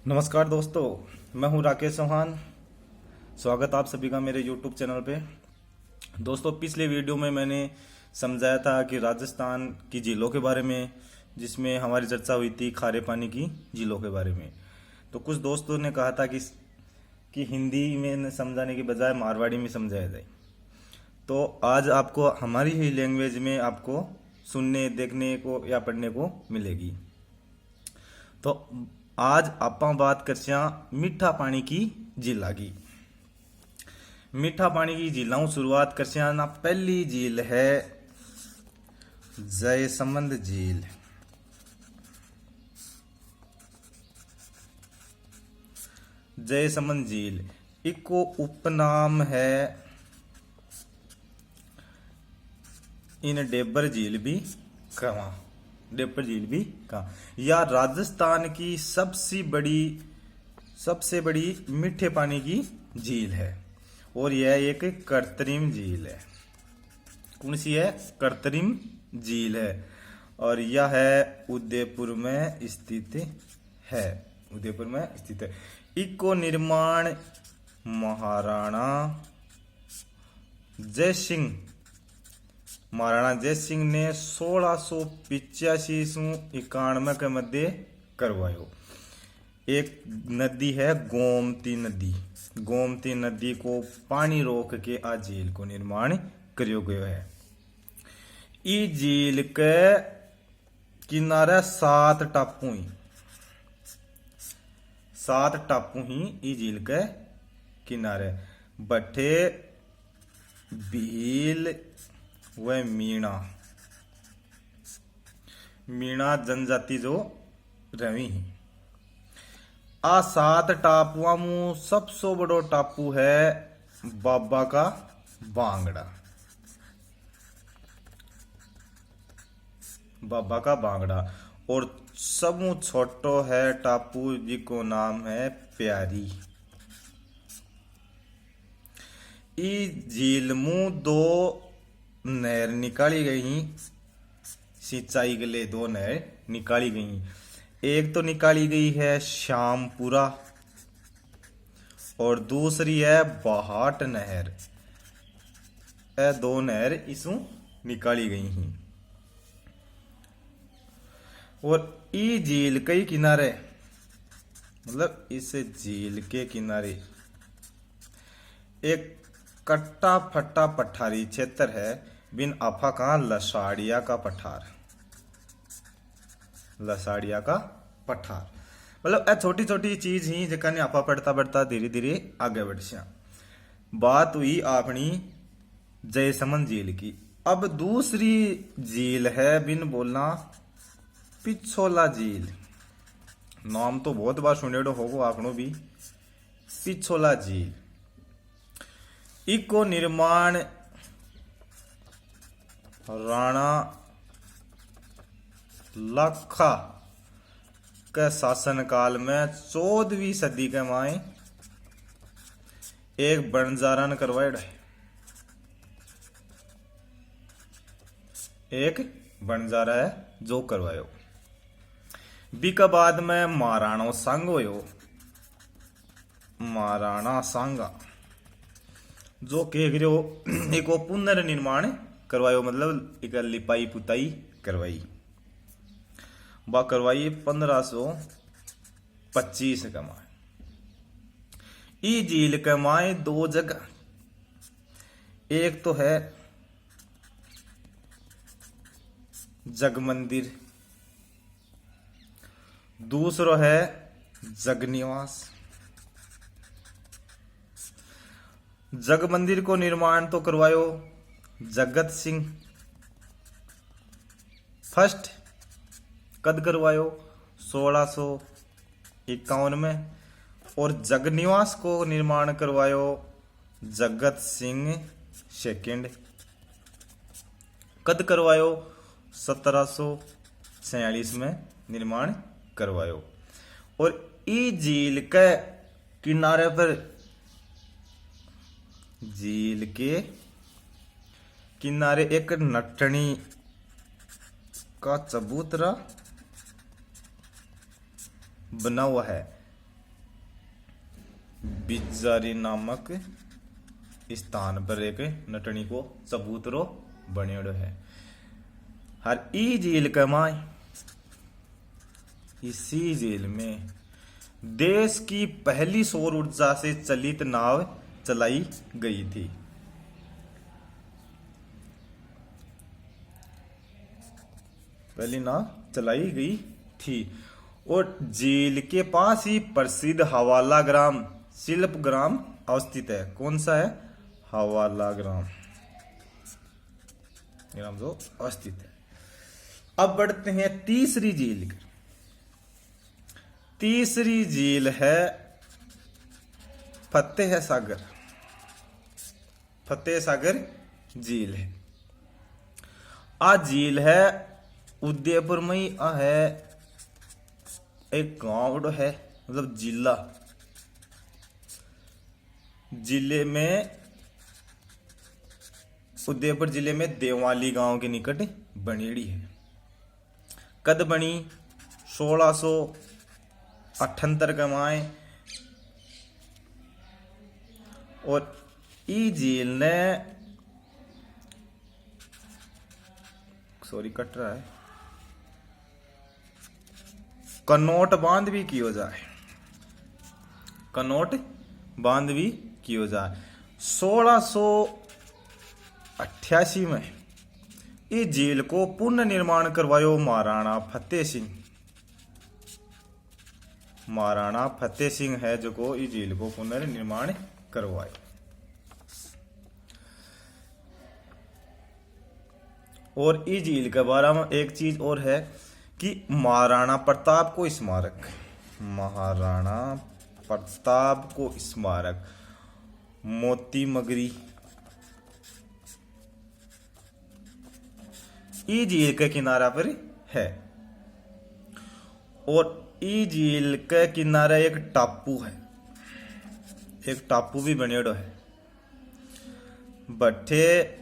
नमस्कार दोस्तों, मैं हूं राकेश चौहान। स्वागत आप सभी का मेरे YouTube चैनल पे। दोस्तों, पिछले वीडियो में मैंने समझाया था कि राजस्थान की झीलों के बारे में, जिसमें हमारी चर्चा हुई थी खारे पानी की झीलों के बारे में। तो कुछ दोस्तों ने कहा था कि हिंदी में समझाने के बजाय मारवाड़ी में समझाया जाए। तो आज आपको हमारी ही लैंग्वेज में आपको सुनने, देखने को या पढ़ने को मिलेगी। तो आज आपां बात करसियां मीठा पानी की झीला की। मीठा पानी की झीलों शुरुआत करसियां ना। पहली झील है जयसमंद झील। जयसमंद झील इको उपनाम है इन डेबर झील भी कहा। डेबर झील भी कहा। यह राजस्थान की सबसे बड़ी मीठे पानी की झील है और यह एक कृत्रिम झील है। कौन सी है? कृत्रिम झील है और यह है उदयपुर में स्थित है। उदयपुर में स्थित है। इको निर्माण महाराणा जय सिंह ने 1685 से 91 के मध्य करवायो। एक नदी है गोमती नदी। गोमती नदी को पानी रोक के आ झील को निर्माण करियो गयो है। ई झील के किनारे 7 टापू ही ई झील के किनारे बठे भील व मीणा जनजाति जो रवी। आ 7 टापुआ में सबसे बड़ो टापू है बाबा का बांगड़ा। बाबा का बांगड़ा और सबू छोटो है टापू जिको नाम है प्यारी। ई झील में 2 नहर निकाली गई। सिंचाई के लिए 2 नहर निकाली गई। एक तो निकाली गई है श्यामपुरा और दूसरी है बाहाट नहर। 2 नहर इसू निकाली गई हैं। और ई झील के किनारे, मतलब इस झील के किनारे एक कट्टा फट्टा पठारी क्षेत्र है। बिन आफा का लसाड़िया का पठार। लसाड़िया का पठार मतलब छोटी छोटी चीज ही जिका ने आपा पढ़ता पढ़ता धीरे धीरे आगे बढ़िया। बात हुई अपनी जयसमंद झील की। अब दूसरी झील है बिन बोलना पिछोला झील। नाम तो बहुत बार सुनेड़ो होगो आपनो भी। पिछोला झील इको निर्माण राणा लाखा के शासनकाल में 14वीं सदी के माए एक बंजारा ने करवाया। एक बंजारा है जो करवायो। बीका बाद में महाराणा सांग होयो। महाराणा सांगा जो कह एक पुनर्निर्माण करवायो, मतलब एक लिपाई पुताई करवाई। बा करवाई 1525 के माए। ई झील के माए 2 जगह। एक तो है जगमंदिर, दूसरो है जगनिवास। जगमंदिर को निर्माण तो करवायो जगत सिंह फर्स्ट। कद करवायो 1651 में। और जगनिवास को निर्माण करवायो जगत सिंह सेकंड। कद करवायो 1746 में निर्माण करवायो। और ई झील के किनारे पर, झील के किनारे एक नटनी का चबूतरा बना हुआ है। बिजारी नामक स्थान पर एक नटनी को चबूतरो बनेड़ो है। हर ई झील के माय, इसी झील में देश की पहली सौर ऊर्जा से चलित नाव चलाई गई थी। पहली नाव चलाई गई थी। और झील के पास ही प्रसिद्ध हवाला ग्राम शिल्प ग्राम अवस्थित है। कौन सा है? हवाला ग्राम जो अवस्थित है। अब बढ़ते हैं तीसरी झील। तीसरी झील है फतेह सागर। फतेह सागर झील है। आ झील है उदयपुर में ही है। एक गांव है, मतलब जिला, जिले में उदयपुर जिले में देवाली गांव के निकट बनेड़ी है। कद बनी 1678 के माए। और ई झील ने कट रहा है, कनोट बांध भी कियो जाए। कनोट बांध भी कियो जाए। 1688 में इस झील को पुनर्निर्माण करवायो महाराणा फतेह सिंह। महाराणा फतेह सिंह है जो को इस झील को पुनर्निर्माण करवाए। और इस झील के बारे में एक चीज और है कि महाराणा प्रताप को स्मारक, महाराणा प्रताप को स्मारक मोती मगरी ई झील के किनारा पर है। और ई झील के किनारे एक टापू है, एक टापू भी बनेड़ो है। बट्ठे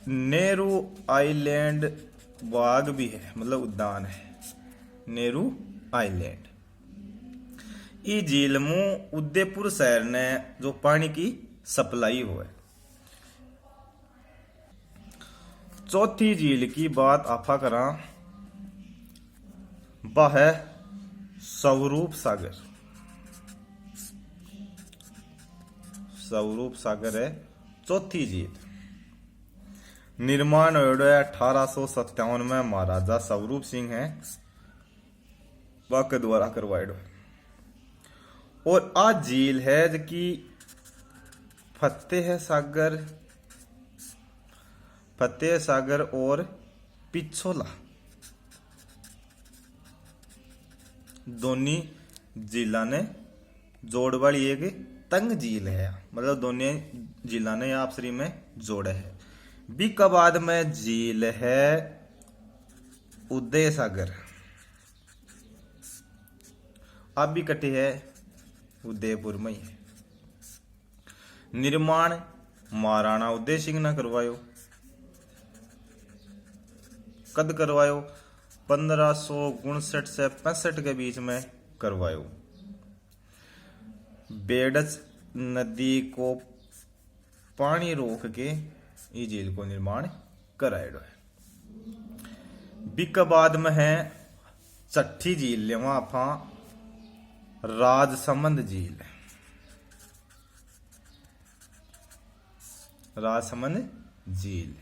नेहरू आइलैंड बाग भी है, मतलब उद्यान है नेहरू आइलैंड। ई झील में उदयपुर शहर ने जो पानी की सप्लाई हो है। चौथी झील की बात आपा करा, वह है स्वरूप सागर। स्वरूप सागर है चौथी झील। निर्माण 1857 में महाराजा स्वरूप सिंह है के द्वारा करवाएडो। और आज झील है कि फतेह सागर और पिछोला दोनों जिला ने जोड़ वाली एक तंग झील है, मतलब दोनों जिला ने आपसी में जोड़े है। बीका बाद में झील है उदय सागर, अब भी कटी है उदयपुर में ही। निर्माण महाराणा उदय सिंह ने करवायो। कद करवायो? 1559 से 65 के बीच में करवायो। बेडच नदी को पानी रोक के इस झील को निर्माण कराएडो है। बिक बाद में है छठी झील लेवा आपा राजसमंद झील। राजसमंद झील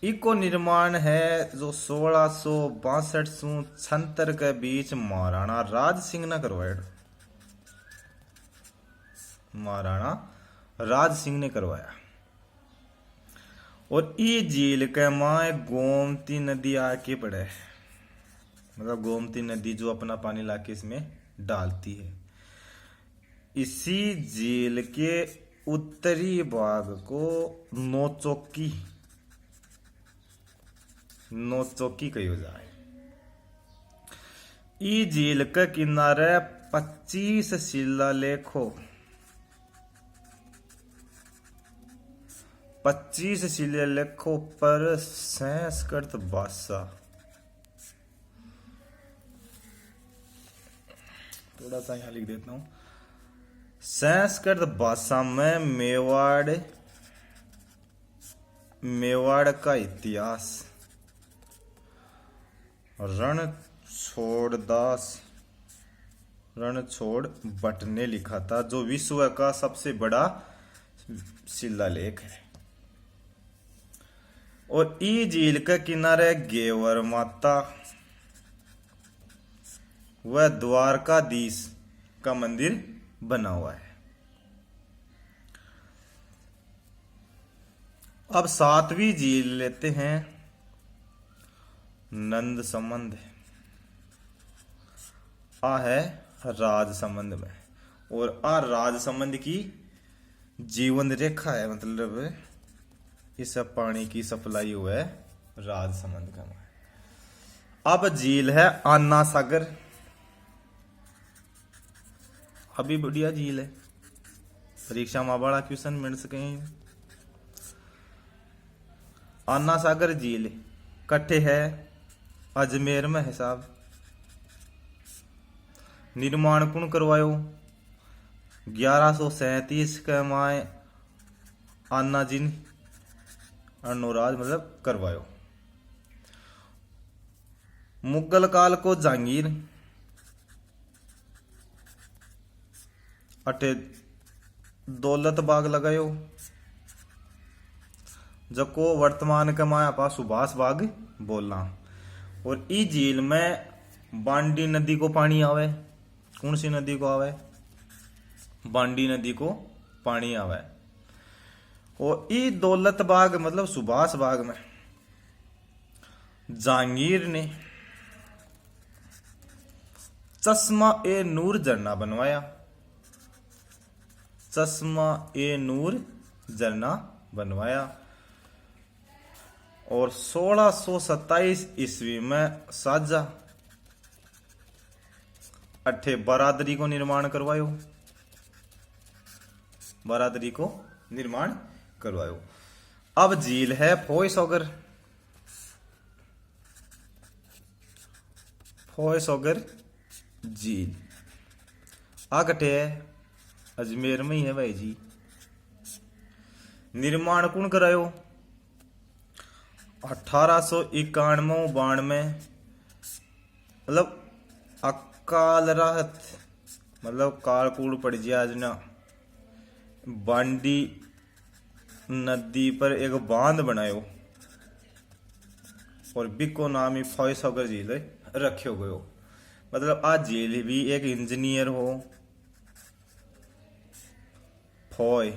इको निर्माण है जो 1662 से 76 के बीच महाराणा राज सिंह ने करवाया। महाराणा राज सिंह ने करवाया। और ई झील के माए गोमती नदी आके पड़े, मतलब गोमती नदी जो अपना पानी लाके इसमें डालती है। इसी झील के उत्तरी भाग को नौचौकी कहो जाए। ई झील के किनारे 25 शिलालेखों 25 शिलालेखों पर संस्कृत भाषा, थोड़ा सा यहां लिख देता हूं, संस्कृत भाषा में मेवाड़ का इतिहास रणछोड़ भट्ट ने लिखा था, जो विश्व का सबसे बड़ा शिलालेख है। और ई झील के किनारे गेवर माता व द्वारकाधीश का मंदिर बना हुआ है। अब सातवीं झील लेते हैं, नंद संबंध आ है राजसमंद में। और आ राजसमंद की जीवन रेखा है, मतलब इस पानी की सप्लाई हुआ है राजसमंद का। अब झील है अन्ना सागर, अभी बढ़िया झील है, परीक्षा में बड़ा क्वेश्चन मिल सके। अन्ना सागर झील कट्ठे है, अजमेर में है साहब। निर्माण कौन करवायो? 1137 के माए अन्ना जी अनुराज मतलब करवायो। मुगल काल को जहांगीर अटे दौलत बाग लगायो, जको वर्तमान के माया पा सुभाष बाग बोलना। और ई झील में बांडी नदी को पानी आवे। कौन सी नदी को आवे? बांडी नदी को पानी आवे। और ई दौलत बाग मतलब सुभाष बाग में जहांगीर ने चश्मा ए नूर झरना बनवाया। चश्मा ए नूर झरना बनवाया। और 1627 ईस्वी में साजा अठे बरादरी को निर्माण करवायो। बरादरी को निर्माण करवायो। अब झील है फॉयसौगर। फॉयसौगर झील आ कटे है, अजमेर में ही है भाई जी। निर्माण कौन करायो? 1891-92 में, मतलब अकाल राहत मतलब कालकूल पड़ गया आज ना। बांडी नदी पर एक बांध बनायो और बिको नाम ही फॉयसौगर झील रखियो गयो। मतलब आज झील भी एक इंजीनियर हो फॉय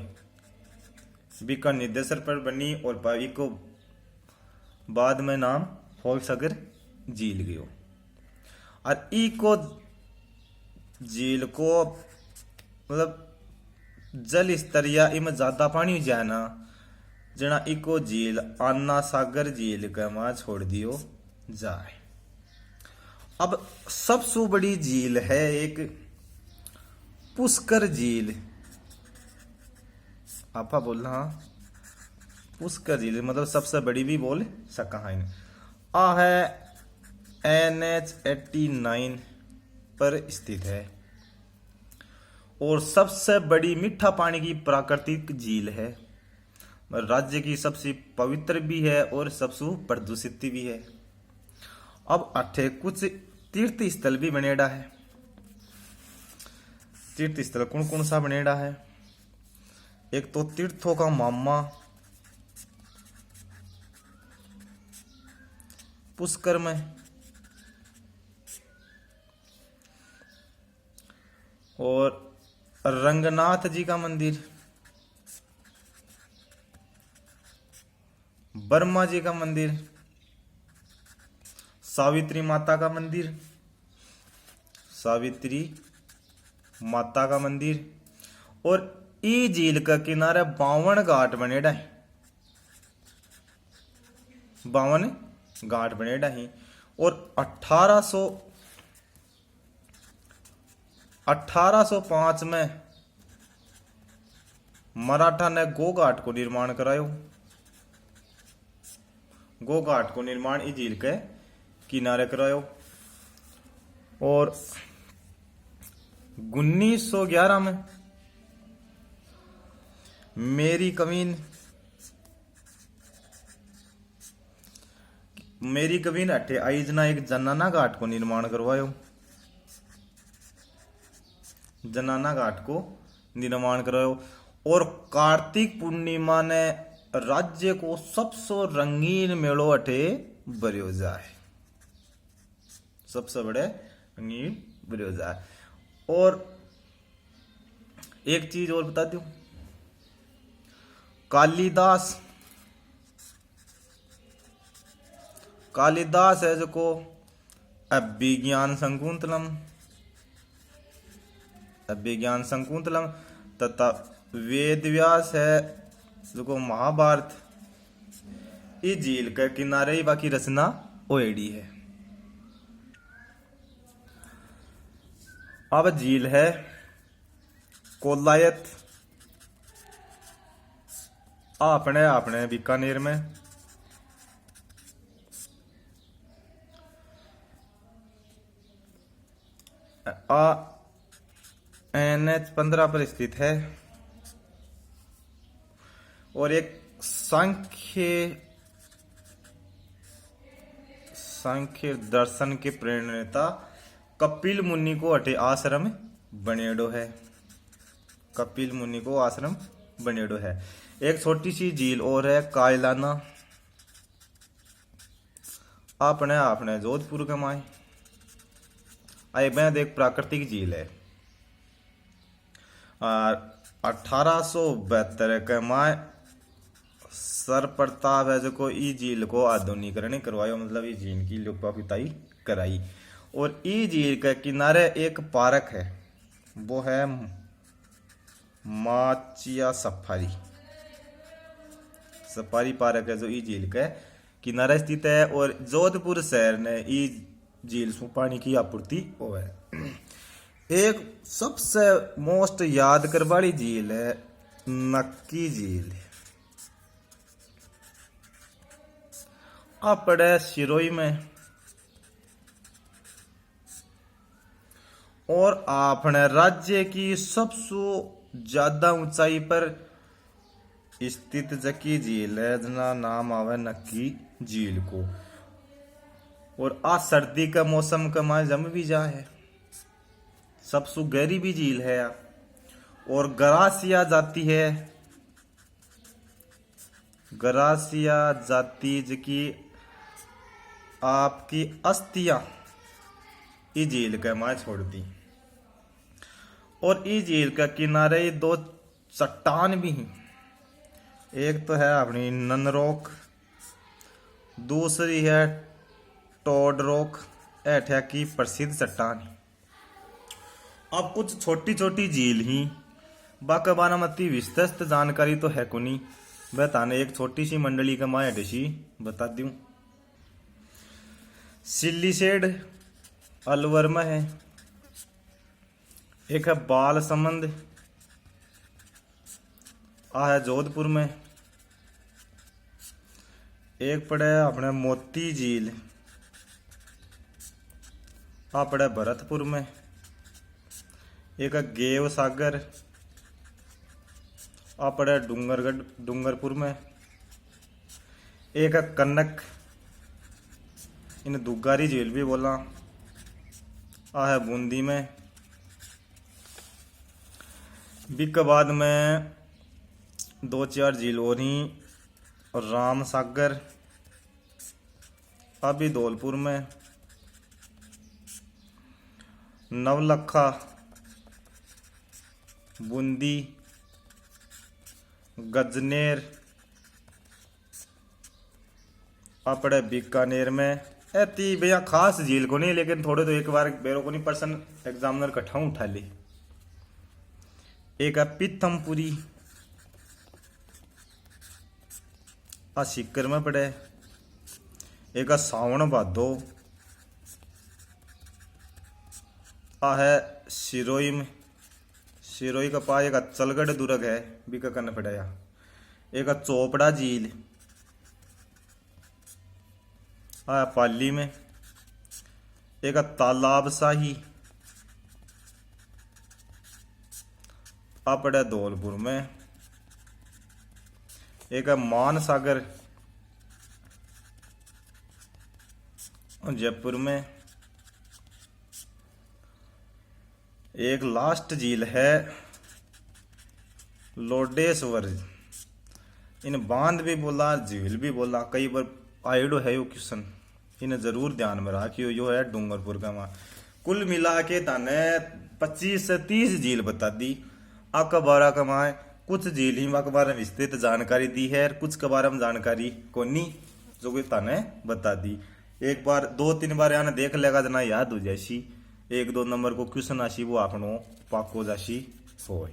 बिका निर्देशन पर बनी और भाई को बाद में नाम फॉयसौगर झील गयो। और ई को झील को मतलब जल स्तर या इमें ज्यादा पानी जाए ना, जना इको झील अन्ना सागर झील के मां छोड़ दियो जाए। अब सबसे बड़ी झील है एक पुष्कर झील। आपा बोलना पुष्कर झील मतलब सबसे बड़ी भी बोल सका है। आ है NH89 पर स्थित है और सबसे बड़ी मीठा पानी की प्राकृतिक झील है। राज्य की सबसे पवित्र भी है और सबसे प्रदूषित भी है। अब अठे कुछ तीर्थ स्थल भी बनेड़ा है। तीर्थ स्थल कौन कौन सा बनेड़ा है? एक तो तीर्थों का मामा पुष्कर में, और रंगनाथ जी का मंदिर, बर्मा जी का मंदिर, सावित्री माता का मंदिर, सावित्री माता का मंदिर। और ई झील का किनारे 52 घाट बनेड़ा है। 52 घाट बनेड़ा है। और 1805 में मराठा ने गो घाट को निर्माण करायो। गो घाट को निर्माण इस झील के किनारे करायो। और 1911 में मेरी कमीन अठे आइजना एक जनाना घाट को निर्माण करवायो। जनाना घाट को निर्माण करायो। और कार्तिक पूर्णिमा ने राज्य को सबसे रंगीन मेलो अठे भरियो जाए। सबसे बड़े रंगीन भरियो जाए। और एक चीज और बता दूं, कालिदास है जो को अभिज्ञान शकुंतलम तथा वेद व्यास है जो को महाभारत, इस झील के किनारे ही बाकी रचना ओएडी है। अब झील है कोलायत, अपने बीकानेर में। NH 15 पर स्थित है। और एक सांख्य दर्शन के प्रणेता कपिल मुनि को अटे आश्रम बनेडो है। कपिल मुनि को आश्रम बनेडो है। एक छोटी सी झील और है कायलाना, अपने जोधपुर के माए। आई बेंद एक प्राकृतिक झील है। 1872 के माए सर प्रताप है जो को ई झील को आधुनिकीकरण करवायो, मतलब ई झील की लोपापिताई कराई। और ई झील के किनारे एक पार्क है, वो है माचिया सफारी पार्क है जो ई झील के किनारे स्थित है। और जोधपुर शहर ने ई झील से पानी की आपूर्ति हो है। एक सबसे मोस्ट याद कर वाली झील है नक्की झील, अपने सिरोही में। और अपने राज्य की सबसे ज्यादा ऊंचाई पर स्थित जकी झील है जना नाम आवे नक्की झील को। और आ सर्दी का मौसम का मां जम भी जा है। सबसे गहरी भी झील है। और गरासिया जाती जकी आपकी अस्थियां इस झील के मां छोड़ दी। और इस झील के किनारे दो चट्टान भी हैं। एक तो है अपनी ननरोक, दूसरी है टोडरोक, ऐठा की प्रसिद्ध चट्टान। अब कुछ छोटी छोटी झील ही बाका बाना मती विस्तृत जानकारी तो है कुनी, बताने एक छोटी सी मंडली का माया डिशी बता दूं। सिल्लीसेड अलवर में है। एक है बाल समंद, आ है जोधपुर में। एक पड़े अपने मोती झील, आ पड़े भरतपुर में। एक है गेव सागर, आ पड़े डूंगरपुर में। एक है कनक, इन दुगारी झील भी बोला, आ है बूंदी में। बिक बाद में दो चार झील और ही, राम सागर अभी धौलपुर में। नवलखा, बूंदी, गजनेर अपने बीकानेर में। ऐती भैया खास झील को नहीं, लेकिन थोड़े तो एक बार बेरो को नहीं पर्सन एग्जामिनर कट्ठा उठा ली। एक है पीथमपुरी, आ सीकर में पड़े। एक है सावण भादो, आ है सिरोही में। सिरोही का पास एक अचलगढ़ दुर्ग है, बीका करना पड़ेगा। एक है चोपड़ा झील, आ पाली में। एक है तालाब शाही, आ पड़े धौलपुर में। एक है मान सागर जयपुर में। एक लास्ट झील है लोडेश्वर। इन बांध भी बोला झील भी बोला, कई बार आइडो है यो क्वेश्चन, इन्हें जरूर ध्यान में रखियो। यो है डूंगरपुर का वहां। कुल मिला के थाने 25 से 30 झील बता दी। आपका बारह कमाए कुछ झील ही के बारे में विस्तृत जानकारी दी है, कुछ के बारे में जानकारी कोनी जो कि थाने बता दी। एक बार 2-3 बार यानी देख लेगा जना याद हो जासी। 1-2 नंबर को क्वेश्चन आशी वो आपनो पाको जासी सोए।